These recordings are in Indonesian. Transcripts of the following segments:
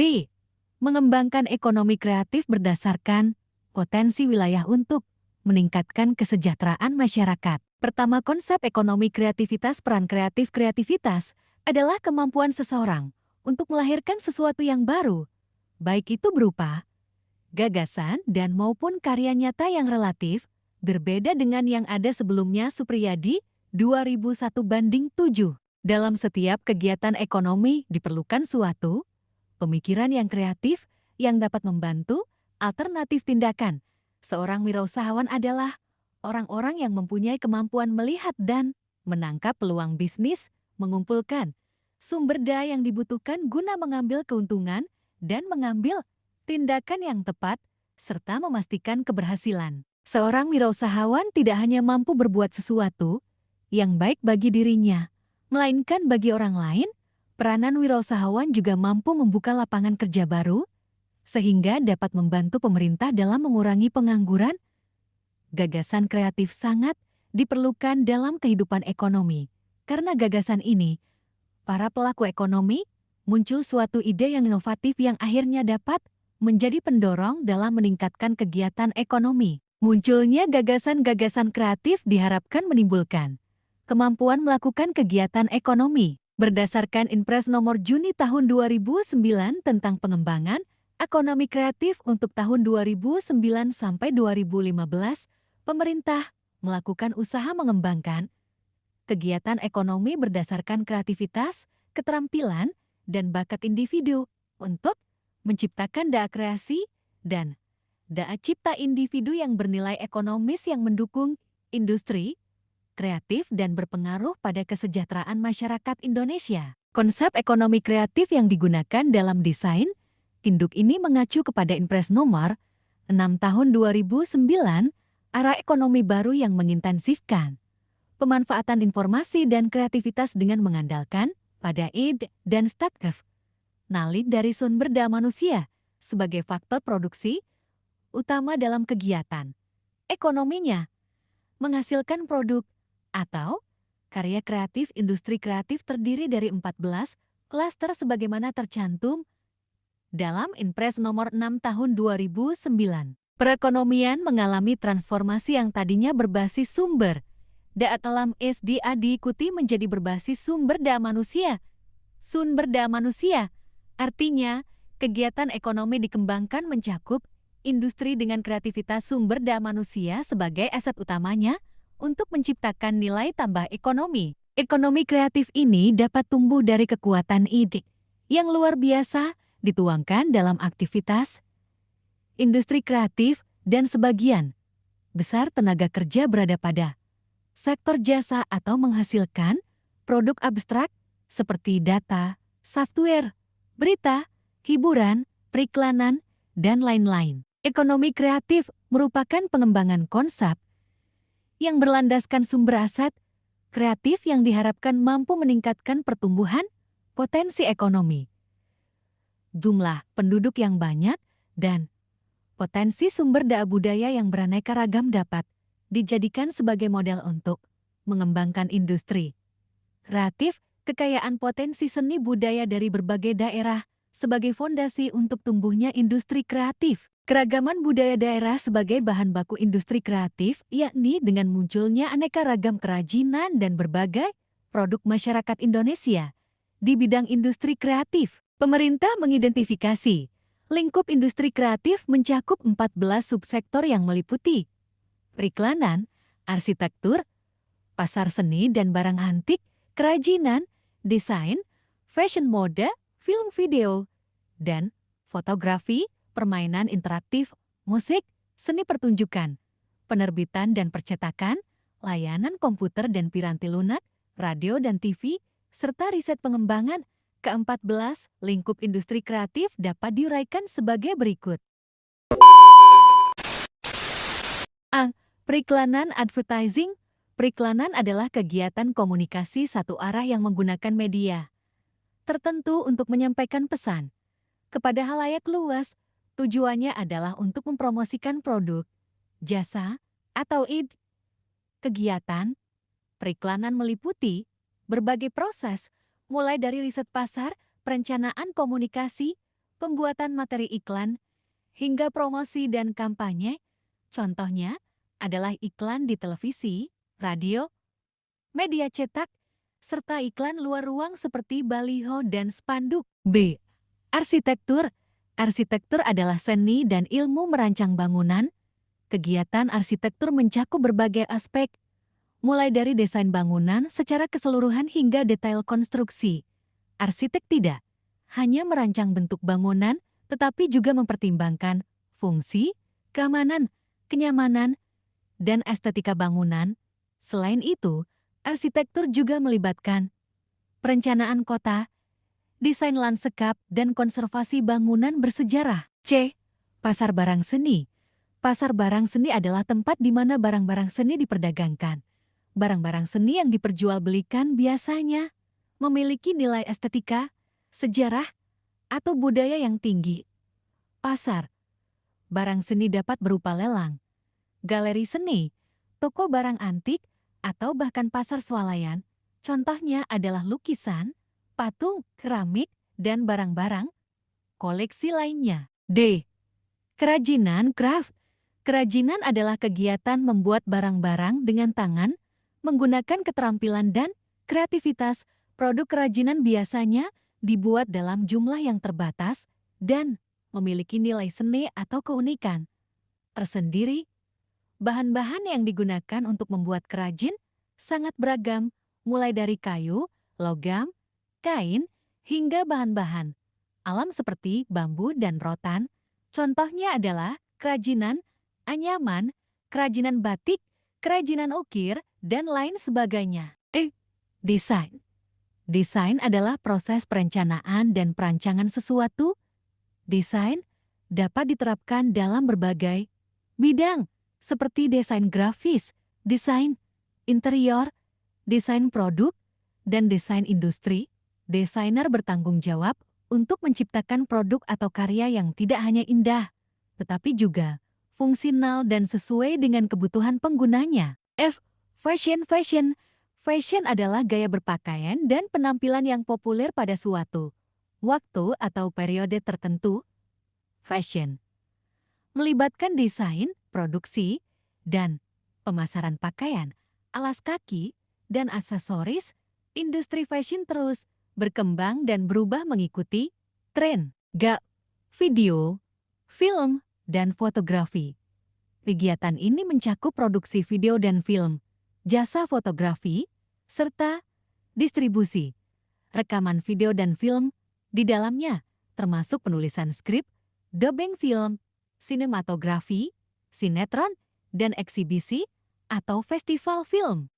B. Mengembangkan ekonomi kreatif berdasarkan potensi wilayah untuk meningkatkan kesejahteraan masyarakat. Pertama, konsep ekonomi kreativitas. Peran kreativitas adalah kemampuan seseorang untuk melahirkan sesuatu yang baru, baik itu berupa gagasan dan maupun karya nyata yang relatif, berbeda dengan yang ada sebelumnya. Supriyadi, 2001:7. Dalam setiap kegiatan ekonomi diperlukan suatu pemikiran yang kreatif yang dapat membantu alternatif tindakan. Seorang wirausahawan adalah orang-orang yang mempunyai kemampuan melihat dan menangkap peluang bisnis, mengumpulkan sumber daya yang dibutuhkan guna mengambil keuntungan dan mengambil tindakan yang tepat, serta memastikan keberhasilan. Seorang wirausahawan tidak hanya mampu berbuat sesuatu yang baik bagi dirinya, melainkan bagi orang lain. Peranan wirausahawan juga mampu membuka lapangan kerja baru, sehingga dapat membantu pemerintah dalam mengurangi pengangguran. Gagasan kreatif sangat diperlukan dalam kehidupan ekonomi. Karena gagasan ini, para pelaku ekonomi muncul suatu ide yang inovatif yang akhirnya dapat menjadi pendorong dalam meningkatkan kegiatan ekonomi. Munculnya gagasan-gagasan kreatif diharapkan menimbulkan kemampuan melakukan kegiatan ekonomi. Berdasarkan Inpres nomor Juni tahun 2009 tentang pengembangan ekonomi kreatif untuk tahun 2009 sampai 2015, pemerintah melakukan usaha mengembangkan kegiatan ekonomi berdasarkan kreativitas, keterampilan, dan bakat individu untuk menciptakan daya kreasi dan daya cipta individu yang bernilai ekonomis yang mendukung industri kreatif dan berpengaruh pada kesejahteraan masyarakat Indonesia. Konsep ekonomi kreatif yang digunakan dalam desain induk ini mengacu kepada Inpres nomor 6 tahun 2009, arah ekonomi baru yang mengintensifkan pemanfaatan informasi dan kreativitas dengan mengandalkan pada ide dan startup knowledge dari sumber daya manusia sebagai faktor produksi utama dalam kegiatan ekonominya. Menghasilkan produk atau karya kreatif. Industri kreatif terdiri dari 14 klaster sebagaimana tercantum dalam Inpres nomor 6 tahun 2009. Perekonomian mengalami transformasi yang tadinya berbasis sumber daya alam SDA diikuti menjadi berbasis sumber daya manusia. Sumber daya manusia artinya kegiatan ekonomi dikembangkan mencakup industri dengan kreativitas sumber daya manusia sebagai aset utamanya untuk menciptakan nilai tambah ekonomi. Ekonomi kreatif ini dapat tumbuh dari kekuatan ide yang luar biasa dituangkan dalam aktivitas industri kreatif dan sebagian besar tenaga kerja berada pada sektor jasa atau menghasilkan produk abstrak seperti data, software, berita, hiburan, periklanan, dan lain-lain. Ekonomi kreatif merupakan pengembangan konsep yang berlandaskan sumber aset kreatif yang diharapkan mampu meningkatkan pertumbuhan potensi ekonomi, jumlah penduduk yang banyak, dan potensi sumber daya budaya yang beraneka ragam dapat dijadikan sebagai modal untuk mengembangkan industri kreatif. Kekayaan potensi seni budaya dari berbagai daerah sebagai fondasi untuk tumbuhnya industri kreatif. Keragaman budaya daerah sebagai bahan baku industri kreatif, yakni dengan munculnya aneka ragam kerajinan dan berbagai produk masyarakat Indonesia di bidang industri kreatif. Pemerintah mengidentifikasi lingkup industri kreatif mencakup 14 subsektor yang meliputi periklanan, arsitektur, pasar seni dan barang antik, kerajinan, desain, fashion mode, film video, dan fotografi, permainan interaktif, musik, seni pertunjukan, penerbitan dan percetakan, layanan komputer dan piranti lunak, radio dan TV, serta riset pengembangan. Ke-14, lingkup industri kreatif dapat diuraikan sebagai berikut. A. Periklanan advertising. Periklanan adalah kegiatan komunikasi satu arah yang menggunakan media tertentu untuk menyampaikan pesan kepada halayak luas. Tujuannya adalah untuk mempromosikan produk, jasa, atau ide. Kegiatan periklanan meliputi berbagai proses, mulai dari riset pasar, perencanaan komunikasi, pembuatan materi iklan, hingga promosi dan kampanye. Contohnya adalah iklan di televisi, radio, media cetak, serta iklan luar ruang seperti baliho dan spanduk. B. Arsitektur. Arsitektur adalah seni dan ilmu merancang bangunan. Kegiatan arsitektur mencakup berbagai aspek, mulai dari desain bangunan secara keseluruhan hingga detail konstruksi. Arsitek tidak hanya merancang bentuk bangunan, tetapi juga mempertimbangkan fungsi, keamanan, kenyamanan, dan estetika bangunan. Selain itu, arsitektur juga melibatkan perencanaan kota, desain lanskap, dan konservasi bangunan bersejarah. C. Pasar barang seni. Pasar barang seni adalah tempat di mana barang-barang seni diperdagangkan. Barang-barang seni yang diperjualbelikan biasanya memiliki nilai estetika, sejarah, atau budaya yang tinggi. Pasar barang seni dapat berupa lelang, galeri seni, toko barang antik, atau bahkan pasar swalayan. Contohnya adalah lukisan, patung, keramik, dan barang-barang koleksi lainnya. D. Kerajinan craft. Kerajinan adalah kegiatan membuat barang-barang dengan tangan, menggunakan keterampilan dan kreativitas. Produk kerajinan biasanya dibuat dalam jumlah yang terbatas dan memiliki nilai seni atau keunikan tersendiri. Bahan-bahan yang digunakan untuk membuat kerajin sangat beragam, mulai dari kayu, logam, kain, hingga bahan-bahan alam seperti bambu dan rotan. Contohnya adalah kerajinan anyaman, kerajinan batik, kerajinan ukir, dan lain sebagainya. Desain. Desain adalah proses perencanaan dan perancangan sesuatu. Desain dapat diterapkan dalam berbagai bidang, seperti desain grafis, desain interior, desain produk, dan desain industri. Desainer bertanggung jawab untuk menciptakan produk atau karya yang tidak hanya indah, tetapi juga fungsional dan sesuai dengan kebutuhan penggunanya. F. Fashion. Fashion adalah gaya berpakaian dan penampilan yang populer pada suatu waktu atau periode tertentu. Fashion melibatkan desain, produksi, dan pemasaran pakaian, alas kaki, dan aksesoris. Industri fashion terus berkembang dan berubah mengikuti tren. G. Video, film, dan fotografi. Kegiatan ini mencakup produksi video dan film, jasa fotografi, serta distribusi. Rekaman video dan film di dalamnya termasuk penulisan skrip, dubbing film, sinematografi, sinetron, dan eksibisi atau festival film.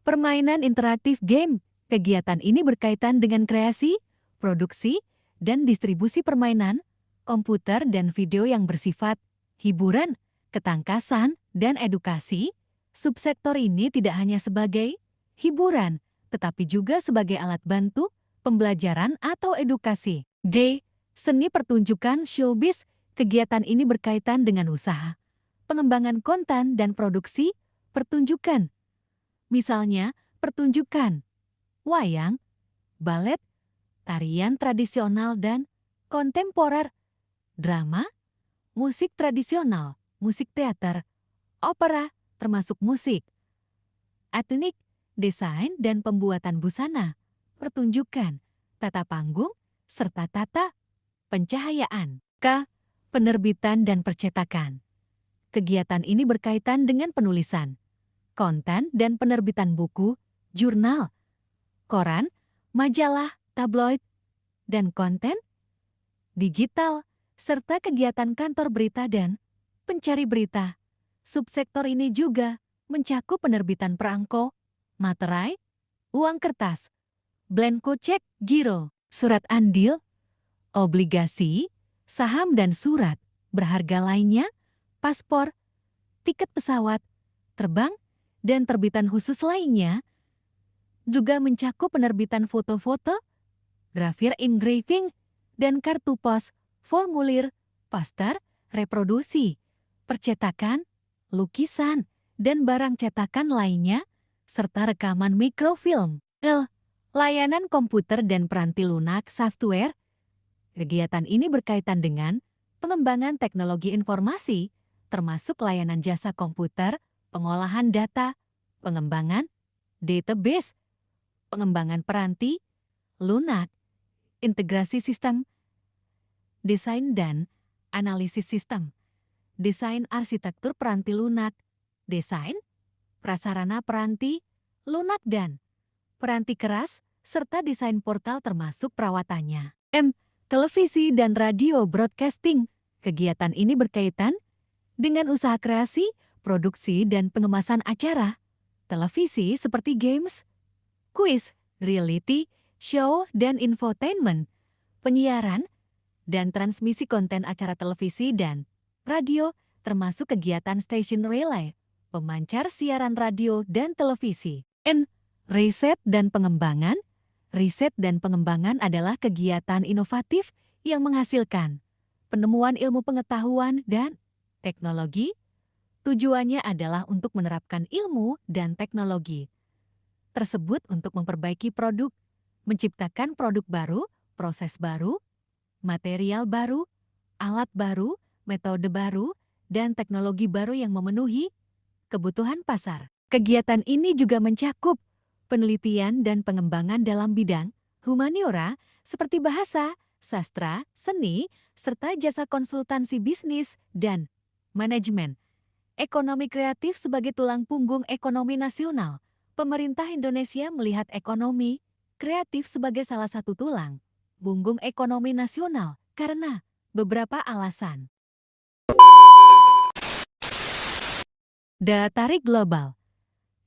Permainan interaktif game. Kegiatan ini berkaitan dengan kreasi, produksi, dan distribusi permainan, komputer dan video yang bersifat hiburan, ketangkasan, dan edukasi. Subsektor ini tidak hanya sebagai hiburan, tetapi juga sebagai alat bantu, pembelajaran, atau edukasi. D. Seni pertunjukan showbiz. Kegiatan ini berkaitan dengan usaha, pengembangan konten, dan produksi pertunjukan. Misalnya, pertunjukan wayang, balet, tarian tradisional dan kontemporer, drama, musik tradisional, musik teater, opera, termasuk musik etnik, desain dan pembuatan busana, pertunjukan, tata panggung, serta tata pencahayaan. K. Penerbitan dan percetakan. Kegiatan ini berkaitan dengan penulisan, konten dan penerbitan buku, jurnal, koran, majalah, tabloid, dan konten digital, serta kegiatan kantor berita dan pencari berita. Subsektor ini juga mencakup penerbitan perangko, materai, uang kertas, blanko cek, giro, surat andil, obligasi, saham dan surat berharga lainnya, paspor, tiket pesawat, terbang, dan terbitan khusus lainnya. Juga mencakup penerbitan foto-foto, grafir engraving, dan kartu pos, formulir, poster, reproduksi, percetakan, lukisan, dan barang cetakan lainnya, serta rekaman mikrofilm. L. Layanan komputer dan peranti lunak software. Kegiatan ini berkaitan dengan pengembangan teknologi informasi, termasuk layanan jasa komputer, pengolahan data, pengembangan database, pengembangan peranti, lunak, integrasi sistem, desain dan analisis sistem, desain arsitektur peranti lunak, desain, prasarana peranti, lunak dan peranti keras, serta desain portal termasuk perawatannya. Televisi dan radio broadcasting. Kegiatan ini berkaitan dengan usaha kreasi, produksi, dan pengemasan acara. Televisi seperti games, kuis, reality, show, dan infotainment, penyiaran, dan transmisi konten acara televisi dan radio, termasuk kegiatan stasiun relay, pemancar siaran radio dan televisi. Riset dan pengembangan. Riset dan pengembangan adalah kegiatan inovatif yang menghasilkan penemuan ilmu pengetahuan dan teknologi. Tujuannya adalah untuk menerapkan ilmu dan teknologi tersebut untuk memperbaiki produk, menciptakan produk baru, proses baru, material baru, alat baru, metode baru, dan teknologi baru yang memenuhi kebutuhan pasar. Kegiatan ini juga mencakup penelitian dan pengembangan dalam bidang humaniora seperti bahasa, sastra, seni, serta jasa konsultansi bisnis dan manajemen. Ekonomi kreatif sebagai tulang punggung ekonomi nasional. Pemerintah Indonesia melihat ekonomi kreatif sebagai salah satu tulang punggung ekonomi nasional karena beberapa alasan. Daya tarik global.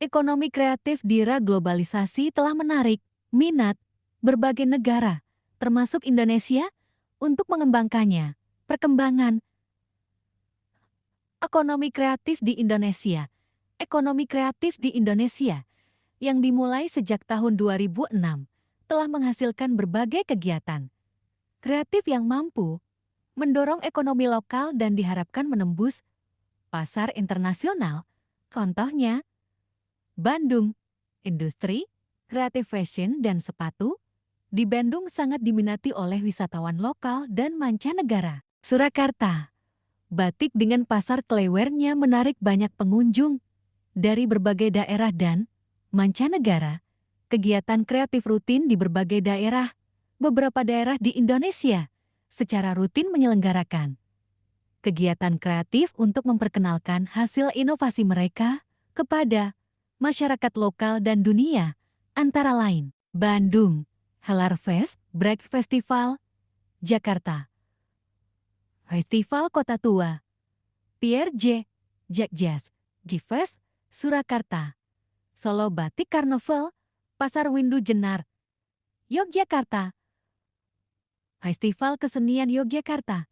Ekonomi kreatif di era globalisasi telah menarik minat berbagai negara, termasuk Indonesia, untuk mengembangkannya. Perkembangan ekonomi kreatif di Indonesia. Ekonomi kreatif di Indonesia yang dimulai sejak tahun 2006 telah menghasilkan berbagai kegiatan kreatif yang mampu mendorong ekonomi lokal dan diharapkan menembus pasar internasional. Contohnya, Bandung, industri, kreatif fashion dan sepatu, di Bandung sangat diminati oleh wisatawan lokal dan mancanegara. Surakarta, batik dengan pasar klewernya menarik banyak pengunjung dari berbagai daerah dan mancanegara. Kegiatan kreatif rutin di berbagai daerah, beberapa daerah di Indonesia, secara rutin menyelenggarakan kegiatan kreatif untuk memperkenalkan hasil inovasi mereka kepada masyarakat lokal dan dunia, antara lain Bandung, Halarfest, Break Festival, Jakarta, Festival Kota Tua, Pierre J. Jack Jazz, G-Fest, Surakarta, Solo Batik Carnival, Pasar Windu Jenar, Yogyakarta, Festival Kesenian Yogyakarta,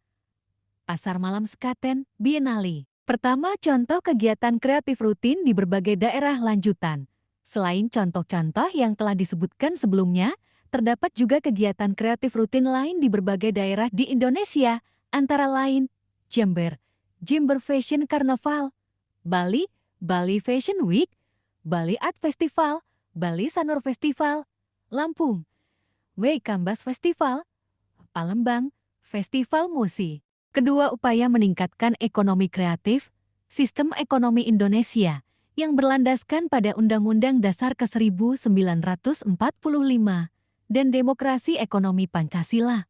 Pasar Malam Sekaten, Biennale. Pertama, contoh kegiatan kreatif rutin di berbagai daerah lanjutan. Selain contoh-contoh yang telah disebutkan sebelumnya, terdapat juga kegiatan kreatif rutin lain di berbagai daerah di Indonesia, antara lain Jember, Jember Fashion Carnival, Bali, Bali Fashion Week, Bali Art Festival, Bali Sanur Festival, Lampung, Waikambas Festival, Palembang, Festival Musi. Kedua, upaya meningkatkan ekonomi kreatif, sistem ekonomi Indonesia yang berlandaskan pada Undang-Undang Dasar ke-1945 dan demokrasi ekonomi Pancasila,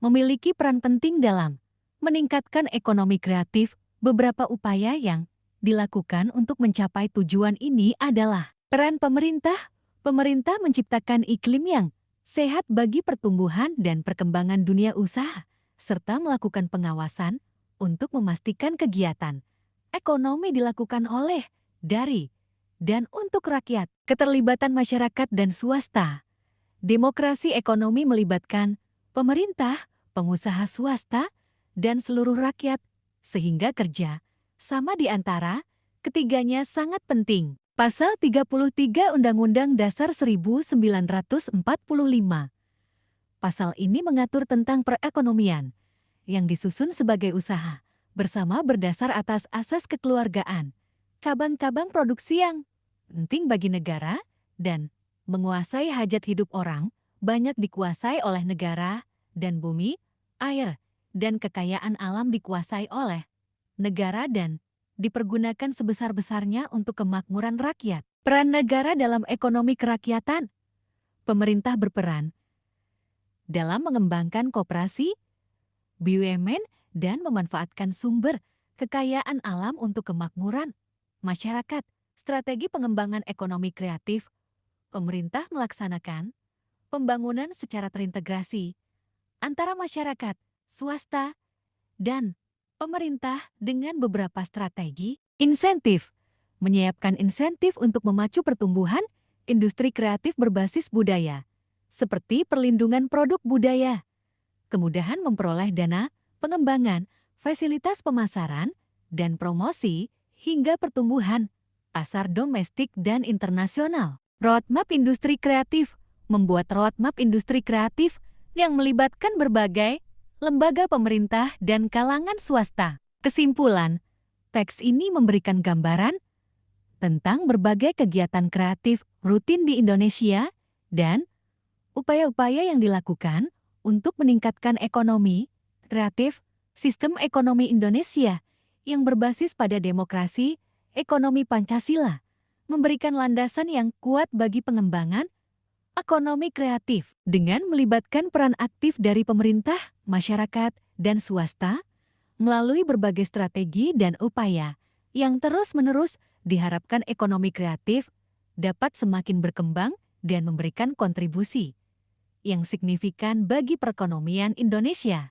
memiliki peran penting dalam meningkatkan ekonomi kreatif. Beberapa upaya yang dilakukan untuk mencapai tujuan ini adalah peran pemerintah. Pemerintah menciptakan iklim yang sehat bagi pertumbuhan dan perkembangan dunia usaha, serta melakukan pengawasan untuk memastikan kegiatan ekonomi dilakukan oleh, dari, dan untuk rakyat. Keterlibatan masyarakat dan swasta. Demokrasi ekonomi melibatkan pemerintah, pengusaha swasta, dan seluruh rakyat, sehingga kerja sama di antara ketiganya sangat penting. Pasal 33 Undang-Undang Dasar 1945. Pasal ini mengatur tentang perekonomian yang disusun sebagai usaha bersama berdasar atas asas kekeluargaan, cabang-cabang produksi yang penting bagi negara dan menguasai hajat hidup orang, banyak dikuasai oleh negara dan bumi air, dan kekayaan alam dikuasai oleh negara dan dipergunakan sebesar-besarnya untuk kemakmuran rakyat. Peran negara dalam ekonomi kerakyatan. Pemerintah berperan dalam mengembangkan koperasi, BUMN, dan memanfaatkan sumber kekayaan alam untuk kemakmuran masyarakat. Strategi pengembangan ekonomi kreatif. Pemerintah melaksanakan pembangunan secara terintegrasi antara masyarakat, swasta, dan pemerintah dengan beberapa strategi. Insentif. Menyiapkan insentif untuk memacu pertumbuhan industri kreatif berbasis budaya, seperti perlindungan produk budaya, kemudahan memperoleh dana, pengembangan, fasilitas pemasaran, dan promosi, hingga pertumbuhan pasar domestik dan internasional. Roadmap industri kreatif. Membuat roadmap industri kreatif yang melibatkan berbagai lembaga pemerintah dan kalangan swasta. Kesimpulan, teks ini memberikan gambaran tentang berbagai kegiatan kreatif rutin di Indonesia dan upaya-upaya yang dilakukan untuk meningkatkan ekonomi kreatif sistem ekonomi Indonesia yang berbasis pada demokrasi, ekonomi Pancasila, memberikan landasan yang kuat bagi pengembangan ekonomi kreatif dengan melibatkan peran aktif dari pemerintah, masyarakat, dan swasta melalui berbagai strategi dan upaya yang terus-menerus diharapkan ekonomi kreatif dapat semakin berkembang dan memberikan kontribusi yang signifikan bagi perekonomian Indonesia.